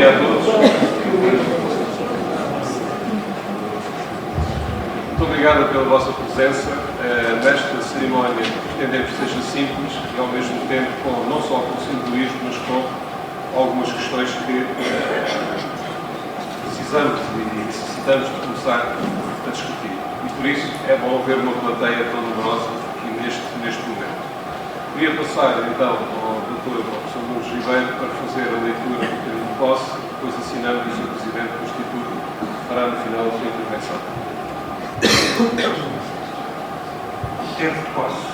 dia a todos. Muito obrigado pela vossa presença nesta cerimónia que pretendemos que seja simples e ao mesmo tempo não só com simbolismo, mas com algumas questões que precisamos e necessitamos de começar a discutir. E por isso é bom ver uma plateia tão numerosa aqui neste momento. Queria passar então ao Dr. Professor Nunes Ribeiro para fazer a leitura do termo de posse, depois assinamos e o Sr. Presidente do Instituto fará no final a sua intervenção. Termo de posse.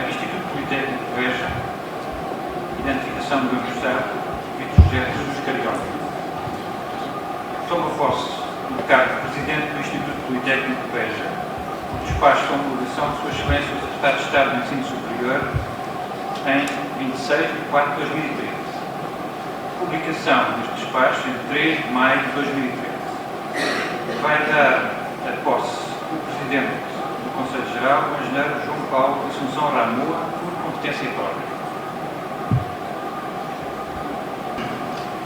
Instituto Politécnico de Beja, identificação do Universidade Vítor José Jesus Carioca. Toma posse no cargo de Presidente do Instituto Politécnico de Beja, o despacho com publicação de Sua Excelência o Secretário de Estado do Ensino Superior em 26 de 4 de 2013. Publicação deste despacho em 3 de maio de 2013. Vai dar a posse o Presidente do Conselho Geral, o Engenheiro João Paulo Assunção Ramoa, por competência própria.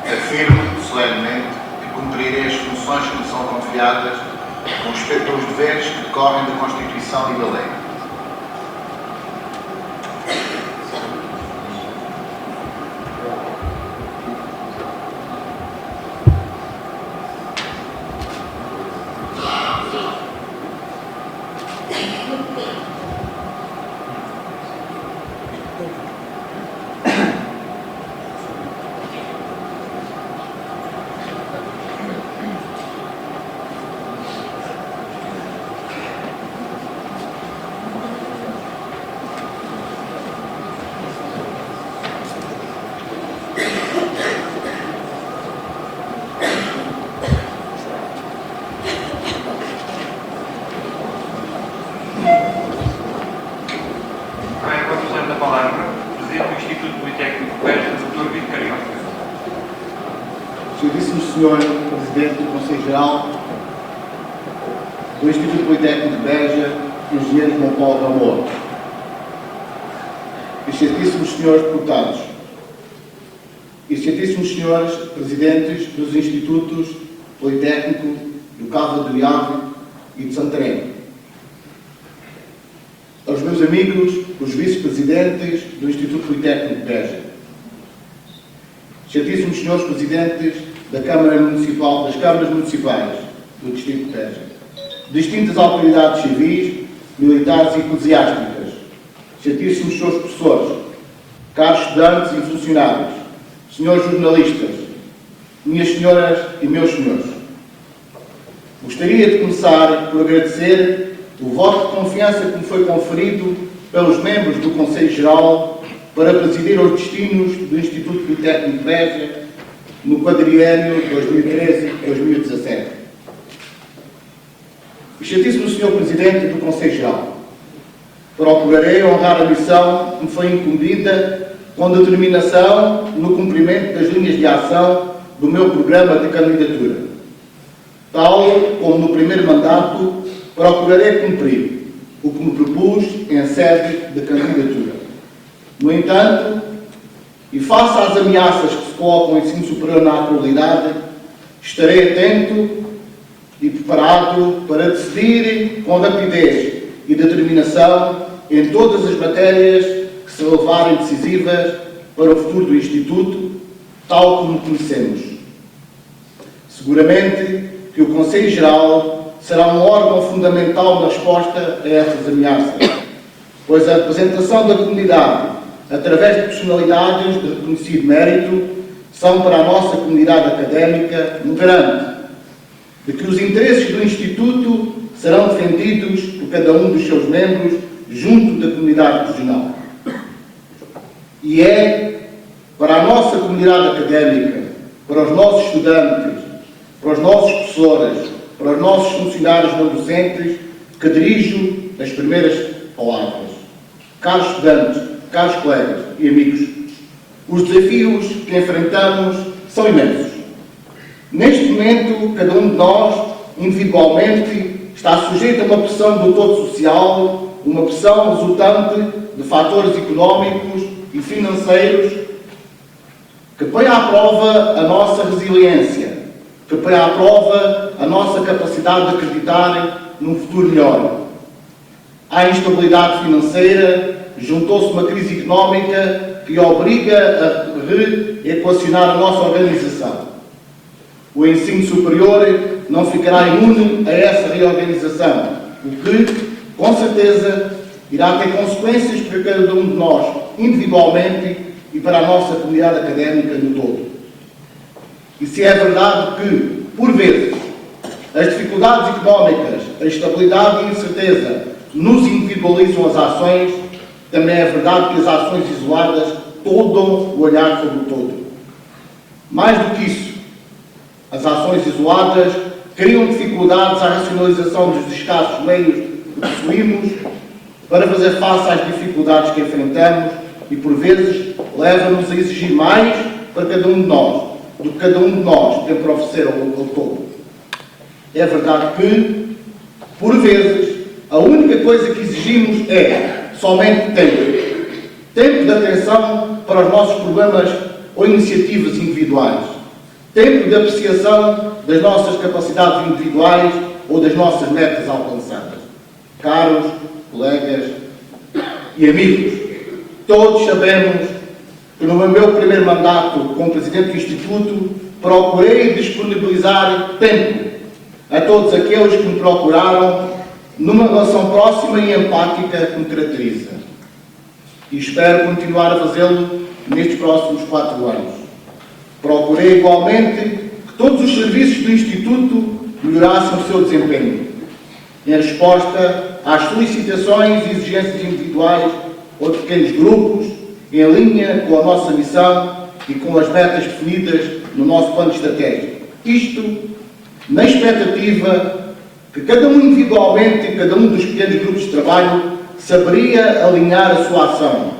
Afirmo solenemente que cumprirei as funções que me são confiadas com respeito aos deveres que decorrem da Constituição e da lei. Senhor Presidente do Conselho Geral do Instituto Politécnico de Beja, Engenheiro João Paulo Ramoa. Excelentíssimos Senhores Deputados, Excelentíssimos Senhores Presidentes dos Institutos Politécnico do Cava do Iave e de Santarém, aos meus amigos, os Vice-Presidentes do Instituto Politécnico de Beja, Excelentíssimos Senhores Presidentes das Câmaras Municipais do Distrito de Beja, distintas autoridades civis, militares e eclesiásticas, excelentíssimos senhores professores, caros estudantes e funcionários, senhores jornalistas, minhas senhoras e meus senhores. Gostaria de começar por agradecer o voto de confiança que me foi conferido pelos membros do Conselho Geral para presidir os destinos do Instituto Politécnico de Beja no quadriênio 2013-2017. Excelentíssimo Sr. Presidente do Conselho Geral, procurarei honrar a missão que me foi incumbida com determinação no cumprimento das linhas de ação do meu programa de candidatura. Tal como no primeiro mandato, procurarei cumprir o que me propus em sede de candidatura. No entanto, e face às ameaças que se colocam ao ensino superior na atualidade, estarei atento e preparado para decidir com rapidez e determinação em todas as matérias que se revelarem decisivas para o futuro do Instituto, tal como conhecemos. Seguramente que o Conselho Geral será um órgão fundamental na resposta a estas ameaças, pois a representação da comunidade através de personalidades de reconhecido mérito, são para a nossa comunidade académica um garante de que os interesses do Instituto serão defendidos por cada um dos seus membros junto da comunidade regional. E é para a nossa comunidade académica, para os nossos estudantes, para os nossos professores, para os nossos funcionários não docentes, que dirijo as primeiras palavras. Caros estudantes, caros colegas e amigos, os desafios que enfrentamos são imensos. Neste momento, cada um de nós, individualmente, está sujeito a uma pressão do todo social, uma pressão resultante de fatores económicos e financeiros que põe à prova a nossa resiliência, que põe à prova a nossa capacidade de acreditar num futuro melhor. À instabilidade financeira, juntou-se uma crise económica que obriga a reequacionar a nossa organização. O ensino superior não ficará imune a essa reorganização, o que, com certeza, irá ter consequências para cada um de nós, individualmente, e para a nossa comunidade académica no todo. E se é verdade que, por vezes, as dificuldades económicas, a instabilidade e a incerteza nos individualizam as ações, também é verdade que as ações isoladas toldam o olhar sobre o todo. Mais do que isso, as ações isoladas criam dificuldades à racionalização dos escassos meios que possuímos para fazer face às dificuldades que enfrentamos e, por vezes, leva-nos a exigir mais para cada um de nós do que cada um de nós tem para oferecer ao todo. É verdade que, por vezes, a única coisa que exigimos é somente tempo. Tempo de atenção para os nossos problemas ou iniciativas individuais. Tempo de apreciação das nossas capacidades individuais ou das nossas metas alcançadas. Caros colegas e amigos, todos sabemos que no meu primeiro mandato como Presidente do Instituto procurei disponibilizar tempo a todos aqueles que me procuraram numa relação próxima e empática que me caracteriza. E espero continuar a fazê-lo nestes próximos 4 anos. Procurei igualmente que todos os serviços do Instituto melhorassem o seu desempenho, em resposta às solicitações e exigências individuais ou de pequenos grupos, em linha com a nossa missão e com as metas definidas no nosso plano estratégico. Isto na expectativa que cada um individualmente e cada um dos pequenos grupos de trabalho saberia alinhar a sua ação,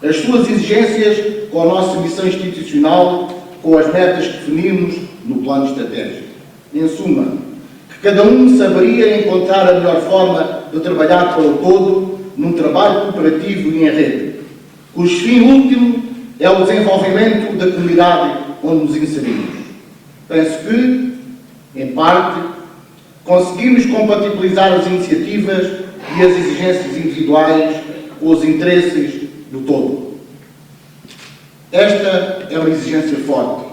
as suas exigências com a nossa missão institucional, com as metas que definimos no plano estratégico. Em suma, que cada um saberia encontrar a melhor forma de trabalhar para o todo num trabalho cooperativo e em rede, cujo fim último é o desenvolvimento da comunidade onde nos inserimos. Penso que, em parte, conseguimos compatibilizar as iniciativas e as exigências individuais com os interesses do todo. Esta é uma exigência forte.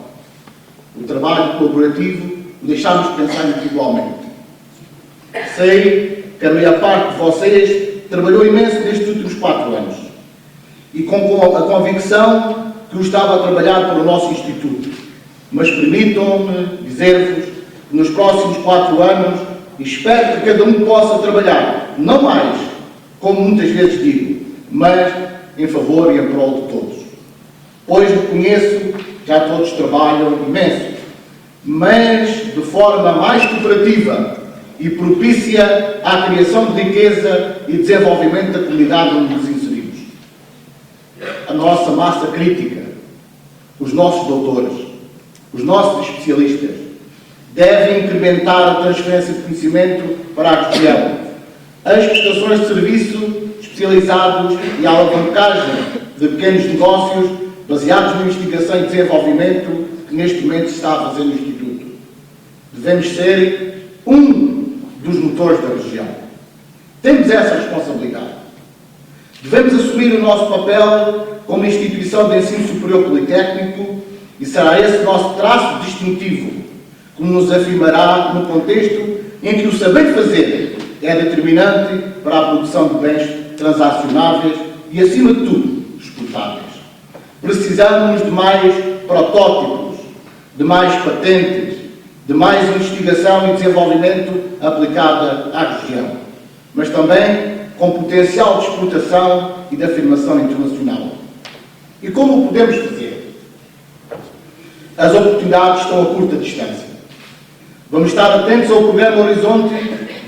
O trabalho colaborativo o deixamos pensar individualmente. Sei que a maior parte de vocês trabalhou imenso nestes últimos 4 anos e com a convicção que o estava a trabalhar para o nosso Instituto. Mas permitam-me dizer-vos que nos próximos 4 anos espero que cada um possa trabalhar, não mais, como muitas vezes digo, mas em favor e em prol de todos. Pois reconheço que já todos trabalham imenso, mas de forma mais cooperativa e propícia à criação de riqueza e desenvolvimento da comunidade onde nos inserimos. A nossa massa crítica, os nossos doutores, os nossos especialistas, devem incrementar a transferência de conhecimento para a região, as prestações de serviço especializados e a alavancagem de pequenos negócios baseados na investigação e desenvolvimento que neste momento se está a fazer no Instituto. Devemos ser um dos motores da região. Temos essa responsabilidade. Devemos assumir o nosso papel como instituição de ensino superior politécnico e será esse nosso traço distintivo que nos afirmará no contexto em que o saber fazer é determinante para a produção de bens transacionáveis e, acima de tudo, exportáveis. Precisamos de mais protótipos, de mais patentes, de mais investigação e desenvolvimento aplicada à região, mas também com potencial de exportação e de afirmação internacional. E como o podemos fazer? As oportunidades estão a curta distância. Vamos estar atentos ao programa Horizonte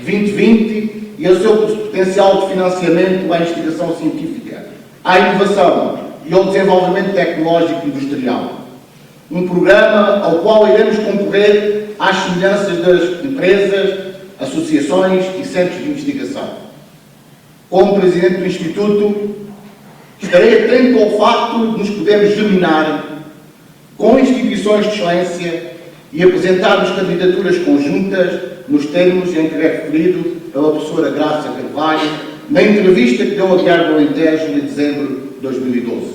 2020 e ao seu potencial de financiamento à investigação científica, à inovação e ao desenvolvimento tecnológico e industrial. Um programa ao qual iremos concorrer às semelhanças das empresas, associações e centros de investigação. Como Presidente do Instituto, estarei atento ao facto de nos podermos germinar com instituições de excelência e apresentarmos candidaturas conjuntas nos termos em que é referido pela professora Graça Carvalho na entrevista que deu a Diário do Alentejo em dezembro de 2012.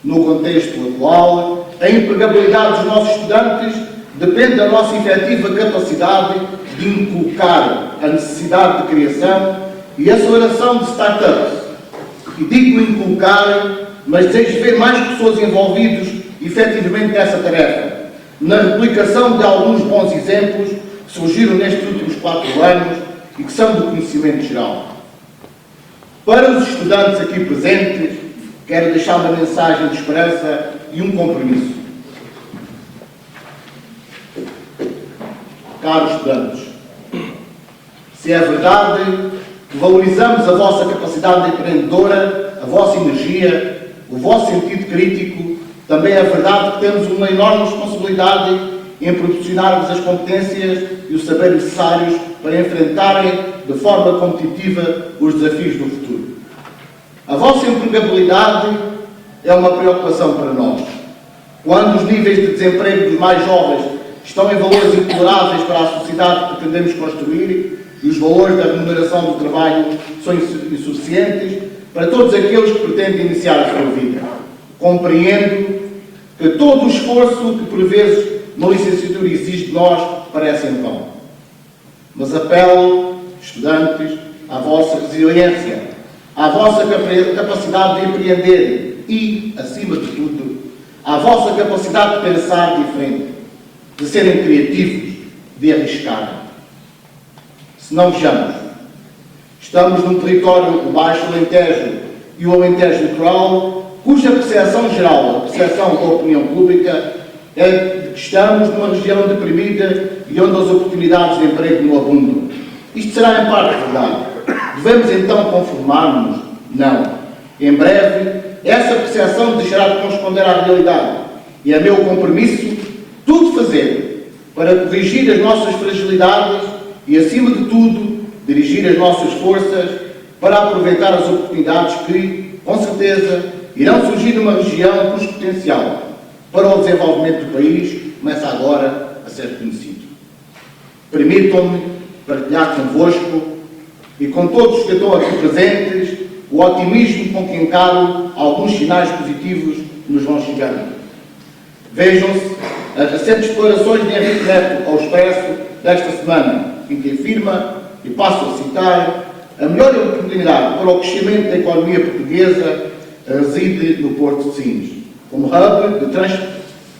No contexto atual, a empregabilidade dos nossos estudantes depende da nossa efetiva capacidade de inculcar a necessidade de criação e aceleração de startups. E digo inculcar, mas desejo ver mais pessoas envolvidas efetivamente nessa tarefa, na replicação de alguns bons exemplos que surgiram nestes últimos 4 anos e que são do conhecimento geral. Para os estudantes aqui presentes, quero deixar uma mensagem de esperança e um compromisso. Caros estudantes, se é verdade que valorizamos a vossa capacidade empreendedora, a vossa energia, o vosso sentido crítico, também é verdade que temos uma enorme responsabilidade em proporcionar-vos as competências e o saber necessários para enfrentarem de forma competitiva os desafios do futuro. A vossa empregabilidade é uma preocupação para nós. Quando os níveis de desemprego dos mais jovens estão em valores intoleráveis para a sociedade que pretendemos construir e os valores da remuneração do trabalho são insuficientes para todos aqueles que pretendem iniciar a sua vida. Compreendo que todo o esforço que por vezes uma licenciatura exige de nós parece em vão. Mas apelo, estudantes, à vossa resiliência, à vossa capacidade de empreender e, acima de tudo, à vossa capacidade de pensar diferente, de serem criativos, de arriscar. Se não vejamos, estamos num território, o Baixo Alentejo e o Alentejo Litoral, cuja percepção geral, a percepção da opinião pública, é de que estamos numa região deprimida e onde as oportunidades de emprego não abundam. Isto será em parte verdade. Devemos então conformar-nos? Não. Em breve, essa percepção deixará de corresponder à realidade. E é meu compromisso tudo fazer para corrigir as nossas fragilidades e, acima de tudo, dirigir as nossas forças para aproveitar as oportunidades que, com certeza, irão surgir numa região cujo potencial para o desenvolvimento do país começa agora a ser reconhecido. Permitam-me partilhar convosco e com todos que estão aqui presentes o otimismo com que encaro alguns sinais positivos que nos vão chegando. Vejam-se as recentes declarações de Henrique Neto ao Expresso desta semana, em que afirma, e passo a citar, a melhor oportunidade para o crescimento da economia portuguesa reside no Porto de Sines, como hub de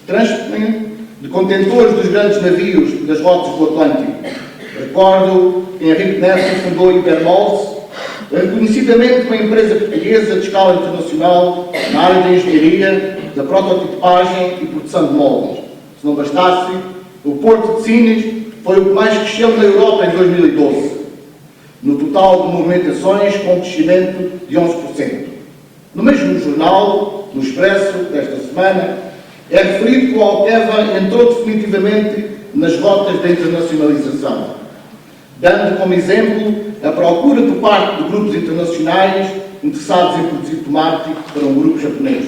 transporte de contentores dos grandes navios das rotas do Atlântico. Recordo que Henrique Neto fundou a Ibermols, reconhecidamente uma empresa portuguesa de escala internacional na área da engenharia, da prototipagem e produção de moldes. Se não bastasse, o Porto de Sines foi o que mais cresceu na Europa em 2012, no total de movimentações com um crescimento de 11%. No mesmo jornal, no Expresso, desta semana, é referido que o Alqueva entrou definitivamente nas rotas da internacionalização, dando como exemplo a procura por parte de grupos internacionais interessados em produzir tomate para um grupo japonês,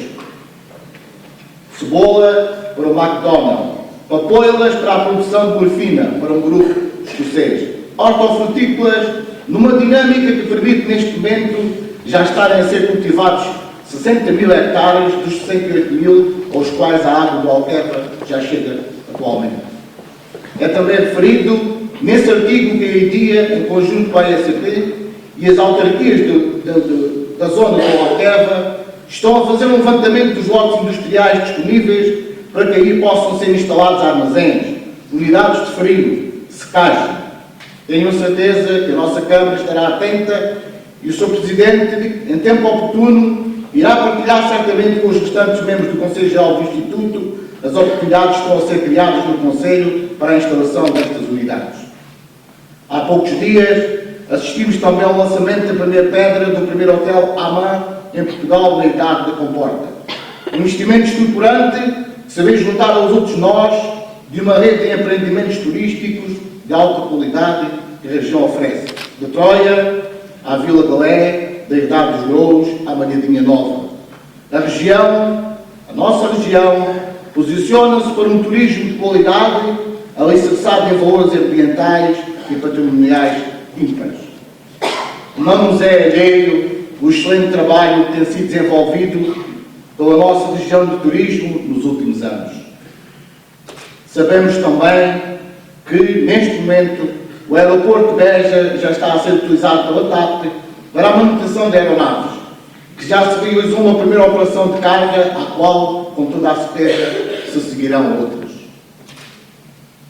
cebola para o McDonald's, papoilas para a produção de morfina para um grupo escocês, hortofrutícolas numa dinâmica que permite neste momento já estarem a ser cultivados 60 mil hectares dos 68 mil aos quais a água do Alqueva já chega atualmente. É também referido nesse artigo que a IDIA, em conjunto com a ESP e as autarquias da zona do Alqueva, estão a fazer um levantamento dos lotes industriais disponíveis para que aí possam ser instalados armazéns, unidades de frio, secagem. Tenho certeza que a nossa Câmara estará atenta e o Sr. Presidente, em tempo oportuno, irá partilhar certamente com os restantes membros do Conselho Geral do Instituto as oportunidades que estão a ser criadas no Conselho para a instalação destas unidades. Há poucos dias assistimos também ao lançamento da primeira pedra do primeiro hotel Amã em Portugal, na idade da Comporta. Um investimento estruturante que se vê juntar aos outros nós de uma rede de empreendimentos turísticos de alta qualidade que a região oferece. De Troia à Vila Galé, da Herdade dos Grous à Malhadinha Nova. A região, a nossa região, posiciona-se para um turismo de qualidade, alicerçado em valores ambientais e patrimoniais ímpares. Não nos é alheio o excelente trabalho que tem sido desenvolvido pela nossa região de turismo nos últimos anos. Sabemos também que, neste momento, o aeroporto de Beja já está a ser utilizado pela TAP para a manutenção de aeronaves, que já se realizou uma primeira operação de carga, à qual, com toda a certeza, se seguirão outras.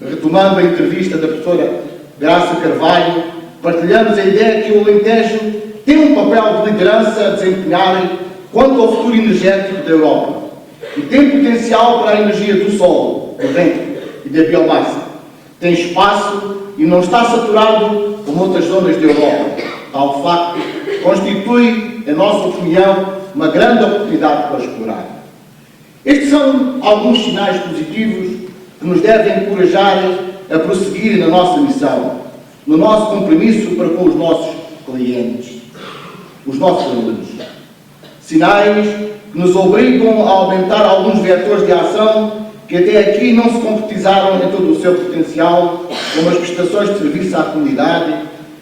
Retomando a entrevista da professora Graça Carvalho, partilhamos a ideia que o Alentejo tem um papel de liderança a desempenhar quanto ao futuro energético da Europa e tem potencial para a energia do sol, do vento e da biomassa. Tem espaço e não está saturado como outras zonas da Europa. Tal facto constitui, em nossa opinião, uma grande oportunidade para explorar. Estes são alguns sinais positivos que nos devem encorajar a prosseguir na nossa missão, no nosso compromisso para com os nossos clientes, os nossos alunos. Sinais que nos obrigam a aumentar alguns vetores de ação que até aqui não se concretizaram em todo o seu potencial, como as prestações de serviço à comunidade,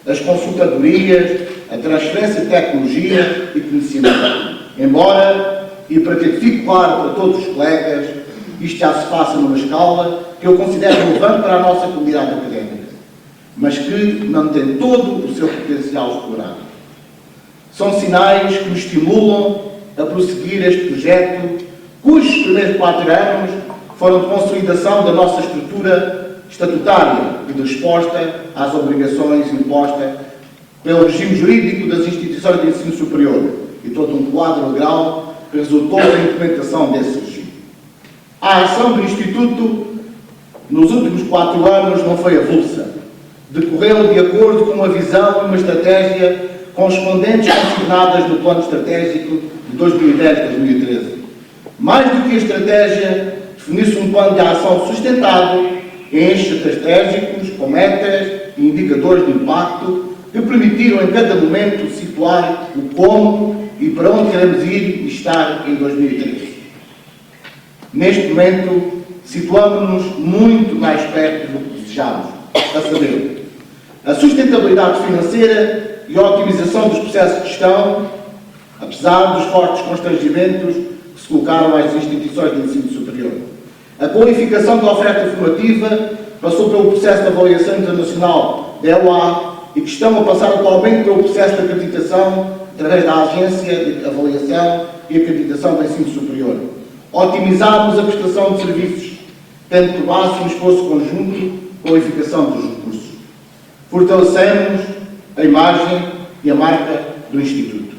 as consultadorias, a transferência de tecnologia e conhecimento. Embora, e para que fique claro para todos os colegas, isto já se faça numa escala que eu considero relevante para a nossa comunidade académica, mas que não tem todo o seu potencial explorado. São sinais que nos estimulam a prosseguir este projeto, cujos primeiros 4 anos foram de consolidação da nossa estrutura estatutária e de resposta às obrigações impostas pelo regime jurídico das instituições de ensino superior e todo um quadro legal que resultou da implementação desse regime. A ação do Instituto nos últimos 4 anos não foi avulsa. Decorreu de acordo com uma visão e uma estratégia correspondentes consignadas no Plano Estratégico de 2010-2013. Mais do que a estratégia, definiu-se um plano de ação sustentado em eixos estratégicos, com metas e indicadores de impacto que permitiram em cada momento situar o como e para onde queremos ir e estar em 2013. Neste momento, situamos-nos muito mais perto do que desejamos, a saber, a sustentabilidade financeira e a otimização dos processos de gestão, apesar dos fortes constrangimentos que se colocaram às instituições de ensino superior. A qualificação da oferta formativa passou pelo processo de avaliação internacional da EUA e que estão a passar atualmente pelo processo de acreditação através da Agência de Avaliação e Acreditação do Ensino Superior. Otimizamos a prestação de serviços, tendo por base um esforço conjunto qualificação dos recursos. Fortalecemos a imagem e a marca do Instituto.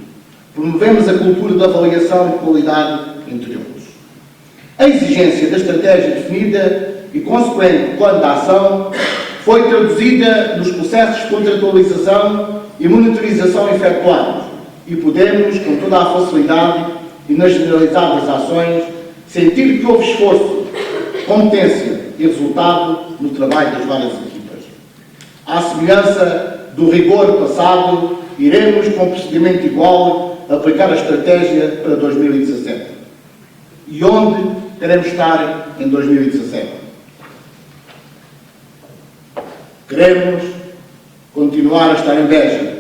Promovemos a cultura da avaliação e qualidade, entre outros. A exigência da estratégia definida e consequente plano de ação foi traduzida nos processos de contratualização e monitorização efetuados e podemos, com toda a facilidade e nas generalizadas ações, sentir que houve esforço, competência e resultado no trabalho das várias equipas. À semelhança do rigor passado, iremos, com procedimento igual, aplicar a estratégia para 2017. E onde queremos estar em 2017? Queremos continuar a estar em Beja,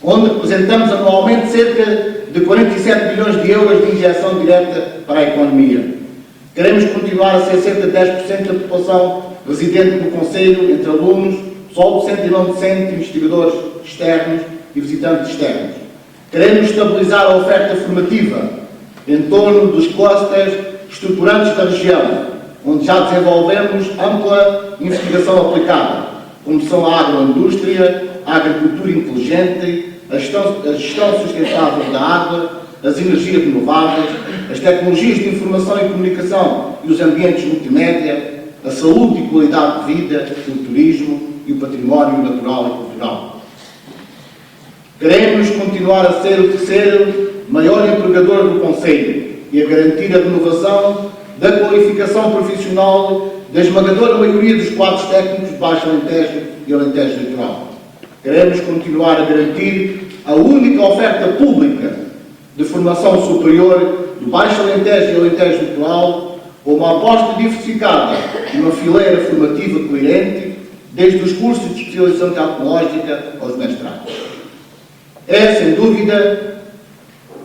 onde representamos anualmente cerca de 47 milhões de euros de injeção direta para a economia. Queremos continuar a ser cerca de 10% da população residente no Conselho, entre alunos, pessoal docente e não docente, investigadores externos e visitantes externos. Queremos estabilizar a oferta formativa em torno dos clusters estruturantes da região, onde já desenvolvemos ampla investigação aplicada, como são a agroindústria, a agricultura inteligente, a gestão sustentável da água, as energias renováveis, as tecnologias de informação e comunicação e os ambientes multimédia, a saúde e qualidade de vida, o turismo e o património natural e cultural. Queremos continuar a ser o terceiro maior empregador do Conselho e a garantir a renovação da qualificação profissional da esmagadora maioria dos quadros técnicos de Baixo Alentejo e Alentejo Litoral. Queremos continuar a garantir a única oferta pública de formação superior do Baixo Alentejo e Alentejo Litoral, com uma aposta diversificada e uma fileira formativa coerente, desde os cursos de especialização tecnológica aos mestrados. É, sem dúvida,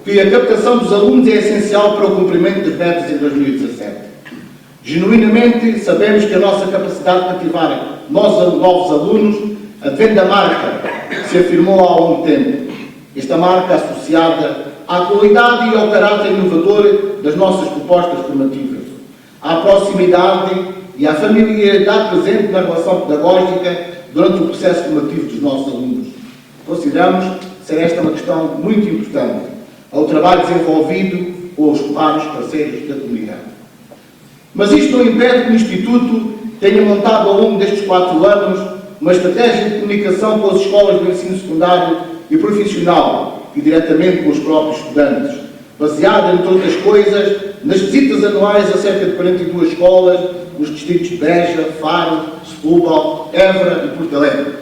que a captação dos alunos é essencial para o cumprimento dos metas em 2017. Genuinamente, sabemos que a nossa capacidade de cativar novos alunos advém da marca que se afirmou há algum tempo. Esta marca associada à qualidade e ao caráter inovador das nossas propostas formativas, à proximidade e à familiaridade presente na relação pedagógica durante o processo formativo dos nossos alunos. Consideramos ser esta uma questão muito importante ao trabalho desenvolvido com os vários parceiros da comunidade. Mas isto não impede que o Instituto tenha montado ao longo destes 4 anos uma estratégia de comunicação com as escolas do ensino secundário e profissional e diretamente com os próprios estudantes, baseada, entre outras coisas, nas visitas anuais a cerca de 42 escolas nos distritos de Beja, Faro, Setúbal, Évora e Porto Alegre.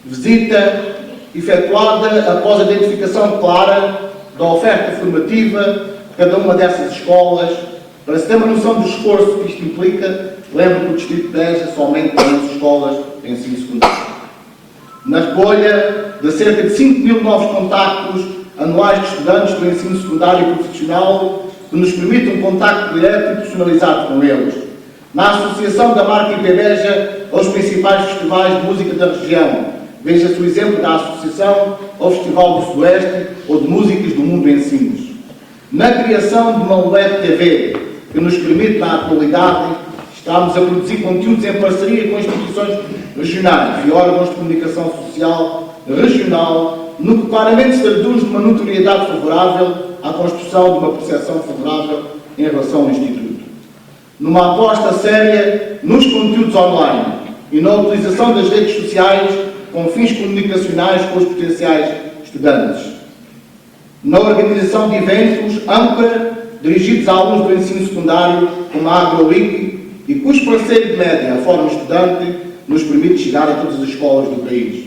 Visita efetuada após a identificação clara da oferta formativa de cada uma dessas escolas. Para se ter uma noção do esforço que isto implica, lembro que o distrito de Beja somente tem 11 escolas de ensino secundário. Na recolha de cerca de 5.000 novos contactos anuais de estudantes do ensino secundário e profissional que nos permite um contacto direto e personalizado com eles. Na associação da marca IP Beja aos principais festivais de música da região. Veja-se o exemplo da associação ao Festival do Sudoeste ou de Músicas do Mundo Ensinos. Na criação de uma web TV que nos permite, na atualidade, estamos a produzir conteúdos em parceria com instituições regionais e órgãos de comunicação social regional, no que claramente se traduz numa notoriedade favorável à construção de uma percepção favorável em relação ao Instituto. Numa aposta séria nos conteúdos online e na utilização das redes sociais com fins comunicacionais com os potenciais estudantes. Na organização de eventos âncora dirigidos a alunos do ensino secundário, como a AgroWeek, e cujo parceiro de média, a Fórum Estudante, nos permite chegar a todas as escolas do país.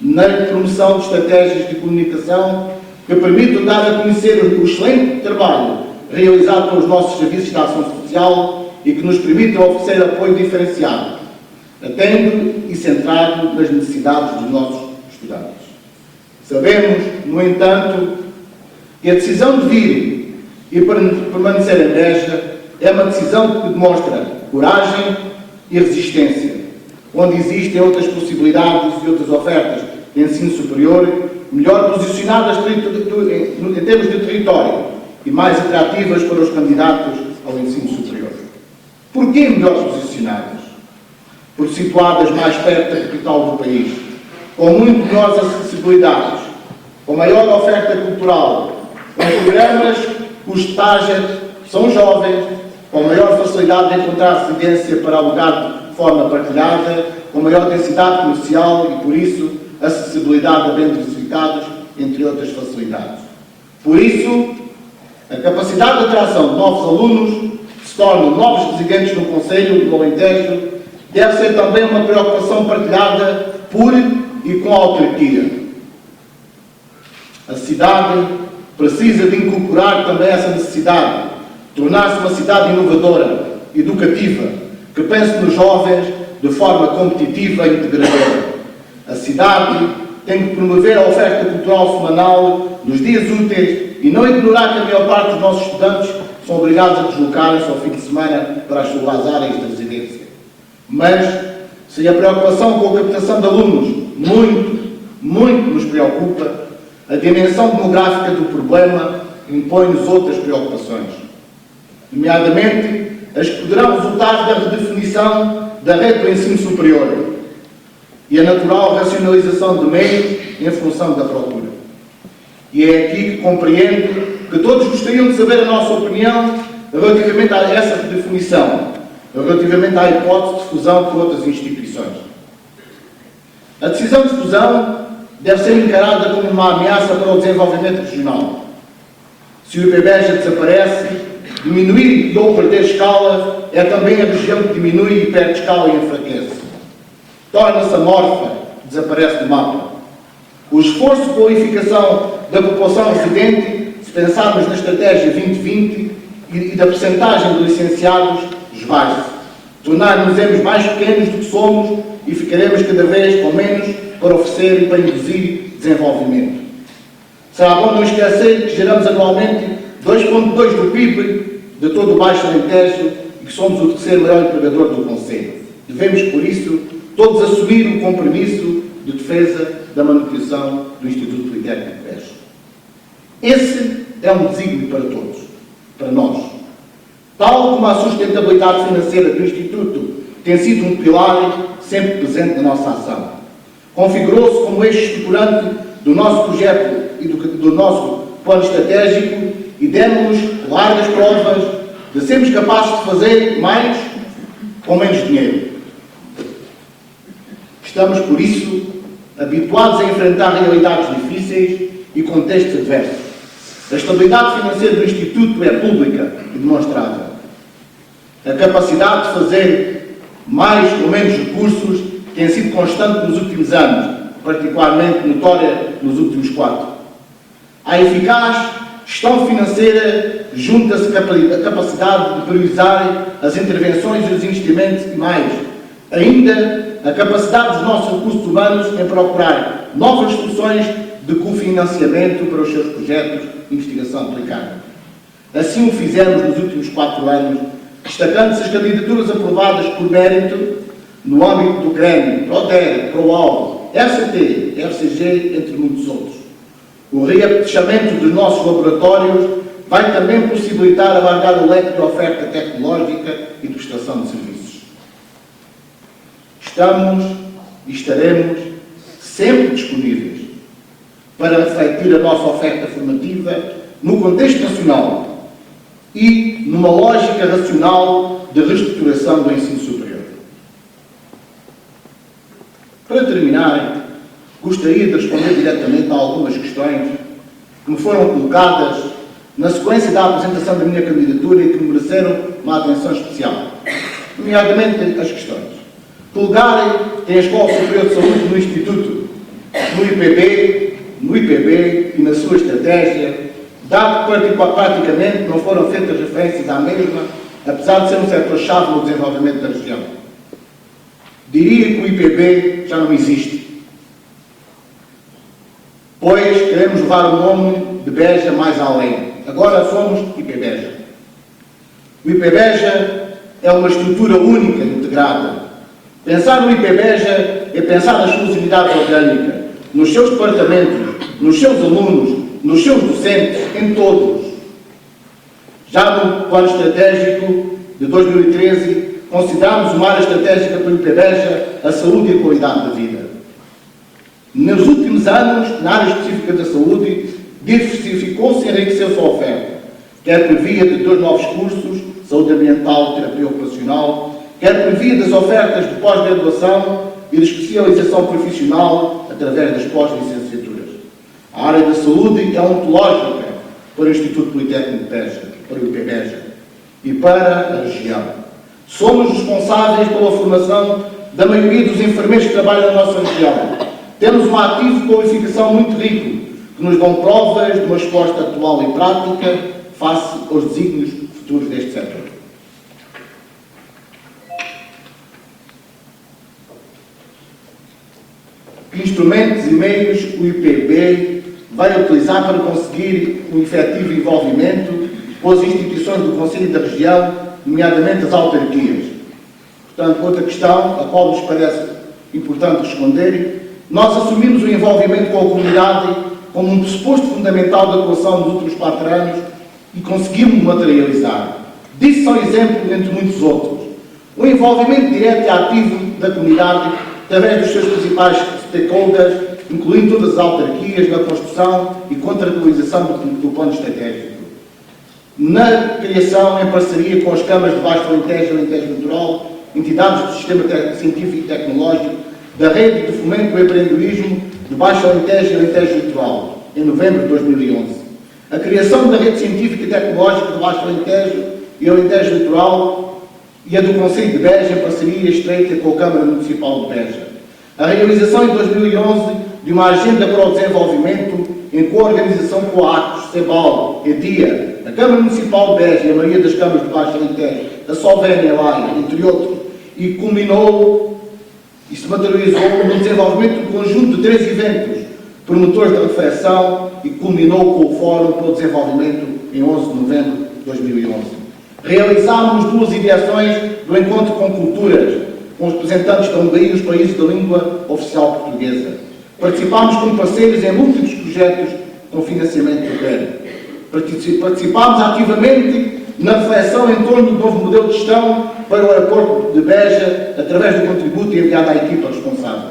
Na promoção de estratégias de comunicação que permitam dar a conhecer o excelente trabalho realizado pelos nossos serviços de ação social e que nos permitam oferecer apoio diferenciado, atento e centrado nas necessidades dos nossos estudantes. Sabemos, no entanto, que a decisão de vir e permanecer em Beja é uma decisão que demonstra coragem e resistência, onde existem outras possibilidades e outras ofertas de ensino superior melhor posicionadas em termos de território e mais atrativas para os candidatos ao ensino superior. Porquê melhor posicionadas? Porque situadas mais perto da capital do país, com muito melhores acessibilidades, com maior oferta cultural, com programas cujo target são jovens, com maior facilidade de encontrar residência para alugar de forma partilhada, com maior densidade comercial e, por isso, acessibilidade a bens diversificados, entre outras facilidades. Por isso, a capacidade de atração de novos alunos, que se tornam novos residentes no Conselho do Alentejo, deve ser também uma preocupação partilhada por e com a autarquia. A cidade precisa de incorporar também essa necessidade, tornar-se uma cidade inovadora, educativa, que pense nos jovens de forma competitiva e integradora. A cidade tem que promover a oferta cultural semanal nos dias úteis e não ignorar que a maior parte dos nossos estudantes são obrigados a deslocarem-se ao fim de semana para as suas áreas de residência. Mas, se a preocupação com a captação de alunos muito nos preocupa, a dimensão demográfica do problema impõe-nos outras preocupações, nomeadamente as que poderão resultar da redefinição da rede do ensino superior e a natural racionalização de meios em função da procura. E é aqui que compreendo que todos gostariam de saber a nossa opinião relativamente a essa redefinição, relativamente à hipótese de fusão com outras instituições. A decisão de fusão deve ser encarada como uma ameaça para o desenvolvimento regional. Se o IP Beja desaparece, diminuir ou perder escala é também a região que diminui e perde escala e enfraquece. Torna-se amorfa, desaparece do mapa. O esforço de qualificação da população residente, se pensarmos na estratégia 2020 e da percentagem de licenciados, esvai-se. Tornar-nos-emos mais pequenos do que somos e ficaremos cada vez com menos para oferecer e para induzir desenvolvimento. Será bom não esquecer que geramos anualmente 2,2% do PIB de todo o Baixo Alentejo e que somos o terceiro maior empregador do concelho. Devemos, por isso, todos assumir o compromisso de defesa da manutenção do Instituto Politécnico de Beja. Esse é um desígnio para todos, para nós. Tal como a sustentabilidade financeira do Instituto tem sido um pilar sempre presente na nossa ação. Configurou-se como eixo estruturante do nosso projeto e do nosso plano estratégico e demos-nos largas provas de sermos capazes de fazer mais com menos dinheiro. Estamos, por isso, habituados a enfrentar realidades difíceis e contextos adversos. A estabilidade financeira do Instituto é pública e demonstrada. A capacidade de fazer mais ou menos recursos tem sido constante nos últimos anos, particularmente notória nos últimos 4. A eficaz gestão financeira junta-se a capacidade de priorizar as intervenções e os investimentos e mais, ainda a capacidade dos nossos recursos humanos em procurar novas soluções de cofinanciamento para os seus projetos de investigação aplicada. Assim o fizemos nos últimos 4 anos, destacando-se as candidaturas aprovadas por mérito no âmbito do Grêmio, PRODER, PROAL, FCT, FCG, entre muitos outros. O reapetechamento dos nossos laboratórios vai também possibilitar alargar o leque de oferta tecnológica e de prestação de serviços. Estamos e estaremos sempre disponíveis para refletir a nossa oferta formativa no contexto nacional e numa lógica racional de reestruturação do ensino superior. Para terminar, gostaria de responder diretamente a algumas questões que me foram colocadas na sequência da apresentação da minha candidatura e que mereceram uma atenção especial, nomeadamente as questões. Que lugar tem a Escola Superior de Saúde no Instituto, no IPB e na sua estratégia, dado que praticamente não foram feitas referências à mesma, apesar de ser um setor-chave no desenvolvimento da região. Diria que o IPB já não existe, pois queremos levar o nome de Beja mais além. Agora somos IPBeja. O IPBeja é uma estrutura única, integrada. Pensar no IPBeja é pensar nas suas unidades orgânicas, nos seus departamentos, nos seus alunos, nos seus docentes, em todos. Já no plano estratégico de 2013, consideramos uma área estratégica para o IPBeja a saúde e a qualidade da vida. Nos últimos anos, na área específica da saúde, diversificou-se e enriqueceu-se a oferta, quer por via de 2 novos cursos, saúde ambiental e terapia ocupacional, quer por via das ofertas de pós-graduação e de especialização profissional através das pós-licenciaturas. A área da saúde é ontológica para o Instituto Politécnico de Beja, para o IPBeja e para a região. Somos responsáveis pela formação da maioria dos enfermeiros que trabalham na nossa região. Temos um ativo de qualificação muito rico, que nos dão provas de uma resposta atual e prática face aos desígnios futuros deste setor. Que instrumentos e meios o IPB vai utilizar para conseguir um efetivo envolvimento com as instituições do Conselho da Região, nomeadamente as autarquias? Portanto, outra questão, a qual nos parece importante responder, nós assumimos o envolvimento com a comunidade como um pressuposto fundamental da atuação nos últimos 4 anos e conseguimos materializar. Disso são exemplos entre muitos outros. O envolvimento direto e ativo da comunidade através dos seus principais stakeholders, incluindo todas as autarquias, na construção e contratualização do plano estratégico. Na criação, em parceria com as câmaras de Baixo Alentejo e Alentejo Litoral, entidades do sistema científico e tecnológico, da rede de fomento do empreendedorismo de Baixo Alentejo e Alentejo Litoral, em novembro de 2011. A criação da rede científica e tecnológica de Baixo Alentejo e Alentejo Litoral e a do Concelho de Beja, em parceria estreita com a Câmara Municipal de Beja. A realização em 2011 de uma agenda para o desenvolvimento em coorganização com a ACOS, CEBAL, EDIA, a Câmara Municipal de Beja e a maioria das câmaras de Baixo Alentejo a Solvénia Laia, entre outros, e culminou e se materializou no desenvolvimento de um conjunto de 3 eventos promotores da reflexão e culminou com o Fórum para o Desenvolvimento em 11 de novembro de 2011. Realizámos 2 ideações do Encontro com Culturas, com os representantes da Hungria e os países da língua oficial portuguesa. Participámos como parceiros em múltiplos projetos com financiamento europeu. Participámos ativamente na reflexão em torno do novo modelo de gestão para o aeroporto de Beja, através do contributo enviado à equipa responsável.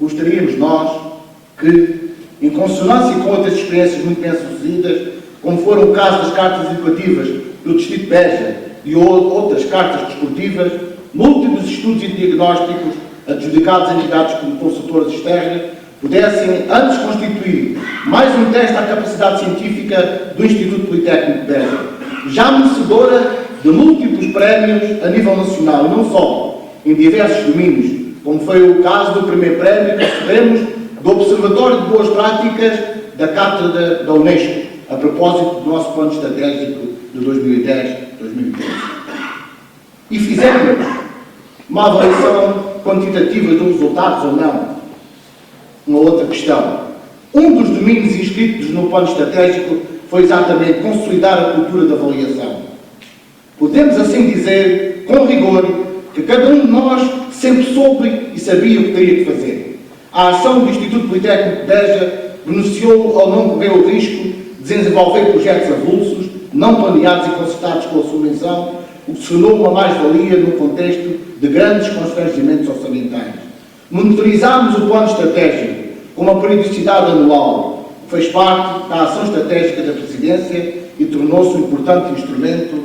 Gostaríamos nós que, em consonância com outras experiências muito bem-sucedidas, como foram o caso das cartas educativas do Distrito de Beja e outras cartas desportivas, múltiplos estudos e diagnósticos adjudicados a entidades como consultoras externas pudessem antes constituir mais um teste à capacidade científica do Instituto Politécnico de Beja, já merecedora de múltiplos prémios a nível nacional, e não só, em diversos domínios, como foi o caso do primeiro prémio que recebemos do Observatório de Boas Práticas da Cátedra da Unesco, a propósito do nosso plano estratégico de 2010-2013. E fizemos uma avaliação quantitativa dos resultados ou não. Uma outra questão. Um dos domínios inscritos no plano estratégico foi exatamente consolidar a cultura da avaliação. Podemos assim dizer, com rigor, que cada um de nós sempre soube e sabia o que teria que fazer. A ação do Instituto Politécnico de Beja beneficiou ao não correr o risco de desenvolver projetos avulsos, não planeados e concertados com a sua menção, o que se tornou uma mais-valia no contexto de grandes constrangimentos orçamentais. Monitorizámos o plano estratégico com uma periodicidade anual, que fez parte da ação estratégica da Presidência e tornou-se um importante instrumento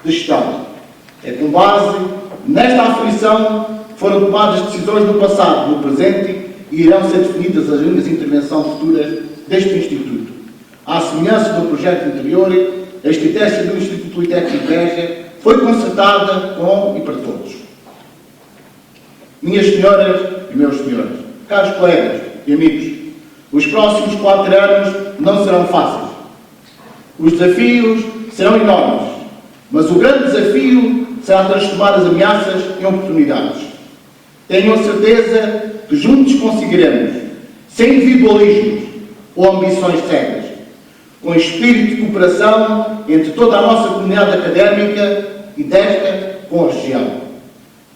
de gestão. É com base nesta aflição que foram tomadas decisões no passado, no presente, e irão ser definidas as linhas de intervenção futuras deste Instituto. À semelhança do projeto anterior, a estratégia do Instituto Politécnico de Beja foi concertada com e para todos. Minhas senhoras e meus senhores, caros colegas e amigos, os próximos 4 anos não serão fáceis. Os desafios serão enormes, mas o grande desafio será transformar as ameaças em oportunidades. Tenho a certeza que juntos conseguiremos, sem individualismos ou ambições cegas, com espírito de cooperação entre toda a nossa comunidade académica e desta com a região.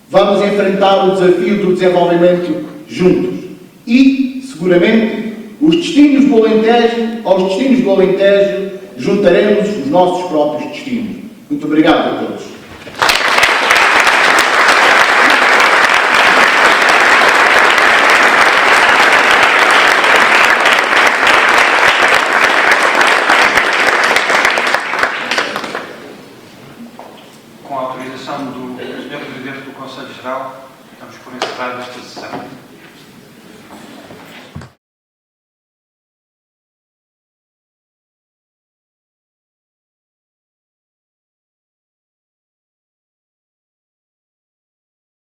Vamos enfrentar o desafio do desenvolvimento juntos e, seguramente, aos destinos do Alentejo, juntaremos os nossos próprios destinos. Muito obrigado a todos. Com a autorização do Sr. Presidente do Conselho Geral, estamos por encerrada esta sessão.